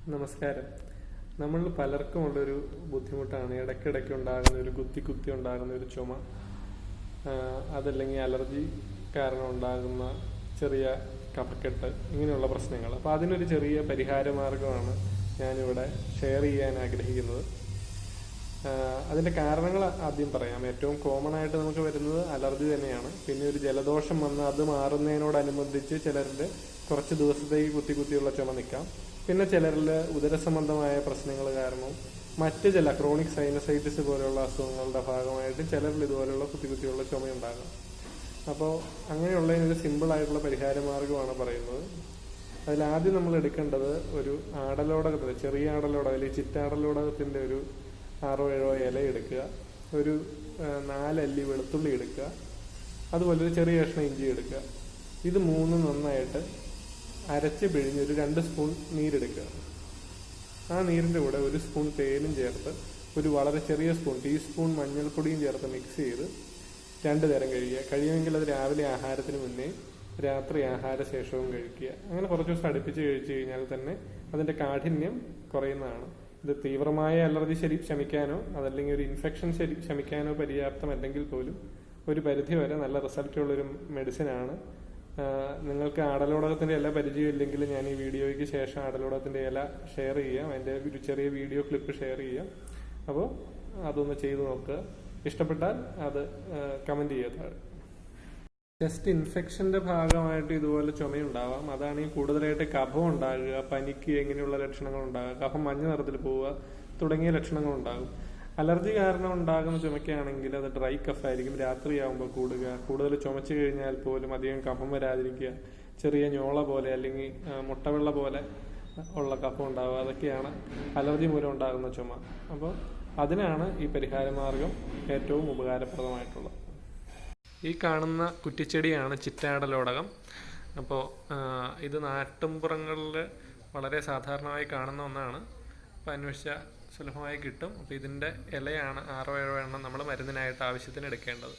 നമസ്കാരം. നമ്മൾ പലർക്കും ഉള്ളൊരു ബുദ്ധിമുട്ടാണ് ഇടയ്ക്കിടയ്ക്ക് ഉണ്ടാകുന്ന ഒരു കുത്തി കുത്തി ഉണ്ടാകുന്ന ഒരു ചുമ. അതല്ലെങ്കിൽ അലർജി കാരണം ഉണ്ടാകുന്ന ചെറിയ കഫക്കെട്ട്, ഇങ്ങനെയുള്ള പ്രശ്നങ്ങൾ. അപ്പോൾ അതിനൊരു ചെറിയ പരിഹാര മാർഗമാണ് ഞാനിവിടെ ഷെയർ ചെയ്യാൻ ആഗ്രഹിക്കുന്നത്. അതിൻ്റെ കാരണങ്ങൾ ആദ്യം പറയാം. ഏറ്റവും കോമൺ ആയിട്ട് നമുക്ക് വരുന്നത് അലർജി തന്നെയാണ്. പിന്നെ ഒരു ജലദോഷം വന്ന് അത് മാറുന്നതിനോടനുബന്ധിച്ച് ചിലരുടെ കുറച്ച് ദിവസത്തേക്ക് കുത്തി കുത്തിയുള്ള ചുമ നിൽക്കാം. പിന്നെ ചിലരിൽ ഉദരസംബന്ധമായ പ്രശ്നങ്ങൾ കാരണവും മറ്റ് ചില ക്രോണിക് സൈനസൈറ്റിസ് പോലെയുള്ള അസുഖങ്ങളുടെ ഭാഗമായിട്ട് ചിലരിൽ ഇതുപോലെയുള്ള കുത്തി കുത്തിയുള്ള ചുമയുണ്ടാകാം. അപ്പോൾ അങ്ങനെയുള്ളതിനൊരു സിമ്പിളായിട്ടുള്ള പരിഹാര മാർഗമാണ് പറയുന്നത്. അതിലാദ്യം നമ്മൾ എടുക്കേണ്ടത് ഒരു ആടലോടകത്തിൽ, ചെറിയ ആടലോടകം അല്ലെങ്കിൽ ചിറ്റാടലോടകത്തിൻ്റെ ഒരു 6-7 ഇല എടുക്കുക. ഒരു 4 അല്ലി വെളുത്തുള്ളി എടുക്കുക. അതുപോലെ ഒരു ചെറിയ കഷ്ണം ഇഞ്ചി എടുക്കുക. ഇത് മൂന്നും നന്നായിട്ട് അരച്ച് പിഴിഞ്ഞ് ഒരു 2 സ്പൂൺ നീരെടുക്കുക. ആ നീരിൻ്റെ കൂടെ 1 സ്പൂൺ തേനും ചേർത്ത് ഒരു വളരെ ചെറിയ സ്പൂൺ ടീസ്പൂൺ മഞ്ഞൾപ്പൊടിയും ചേർത്ത് മിക്സ് ചെയ്ത് 2 നേരം കഴിയുക. കഴിയുമെങ്കിൽ അത് രാവിലെ ആഹാരത്തിന് മുന്നേ, രാത്രി ആഹാരശേഷവും കഴിക്കുക. അങ്ങനെ കുറച്ച് ദിവസം അടുപ്പിച്ച് കഴിച്ചു കഴിഞ്ഞാൽ തന്നെ അതിൻ്റെ കാഠിന്യം കുറയുന്നതാണ്. ഇത് തീവ്രമായ അലർജി ശമിക്കാനോ അതല്ലെങ്കിൽ ഒരു ഇൻഫെക്ഷൻ ശമിക്കാനോ പര്യാപ്തമല്ലെങ്കിൽ പോലും ഒരു പരിധി വരെ നല്ല റിസൾട്ടുള്ളൊരു മെഡിസിനാണ്. നിങ്ങൾക്ക് ആടലോടകത്തിൻ്റെ ഇല പരിചയമില്ലെങ്കിൽ ഞാൻ ഈ വീഡിയോയ്ക്ക് ശേഷം ആടലോടകത്തിൻ്റെ ഇല ഷെയർ ചെയ്യാം. അതിൻ്റെ ഒരു ചെറിയ വീഡിയോ ക്ലിപ്പ് ഷെയർ ചെയ്യാം. അപ്പോൾ അതൊന്ന് ചെയ്ത് നോക്കുക. ഇഷ്ടപ്പെട്ടാൽ അത് കമൻറ്റ് ചെയ്യുക. ചെസ്റ്റ് ഇൻഫെക്ഷൻ്റെ ഭാഗമായിട്ട് ഇതുപോലെ ചുമയുണ്ടാവാം. അതാണെങ്കിൽ കൂടുതലായിട്ട് കഫം ഉണ്ടാകുക, പനിക്ക് എങ്ങനെയുള്ള ലക്ഷണങ്ങൾ ഉണ്ടാകുക, കഫം മഞ്ഞ നിറത്തിൽ പോവുക തുടങ്ങിയ ലക്ഷണങ്ങൾ ഉണ്ടാകും. അലർജി കാരണം ഉണ്ടാകുന്ന ചുമയ്ക്കാണെങ്കിൽ അത് ഡ്രൈ കഫായിരിക്കും. രാത്രിയാകുമ്പോൾ കൂടുതൽ ചുമച്ചു കഴിഞ്ഞാൽ പോലും അധികം കഫം വരാതിരിക്കുക, ചെറിയ ഞോള പോലെ അല്ലെങ്കിൽ മുട്ടവെള്ള പോലെ ഉള്ള കഫം ഉണ്ടാവുക, അതൊക്കെയാണ് അലർജി മൂലം ഉണ്ടാകുന്ന ചുമ. അപ്പോൾ അതിനാണ് ഈ പരിഹാര മാർഗം ഏറ്റവും ഉപകാരപ്രദമായിട്ടുള്ളത്. ഈ കാണുന്ന കുറ്റിച്ചെടിയാണ് ചിറ്റാടലോടകം. അപ്പോൾ ഇത് നാട്ടുംപുറങ്ങളിൽ വളരെ സാധാരണമായി കാണുന്ന ഒന്നാണ്. അപ്പോൾ അന്വേഷിച്ചാൽ സുലഭമായി കിട്ടും. അപ്പോൾ ഇതിൻ്റെ ഇലയാണ് 6-7 എണ്ണം നമ്മൾ മരുന്നിനായിട്ട് ആവശ്യത്തിന് എടുക്കേണ്ടത്.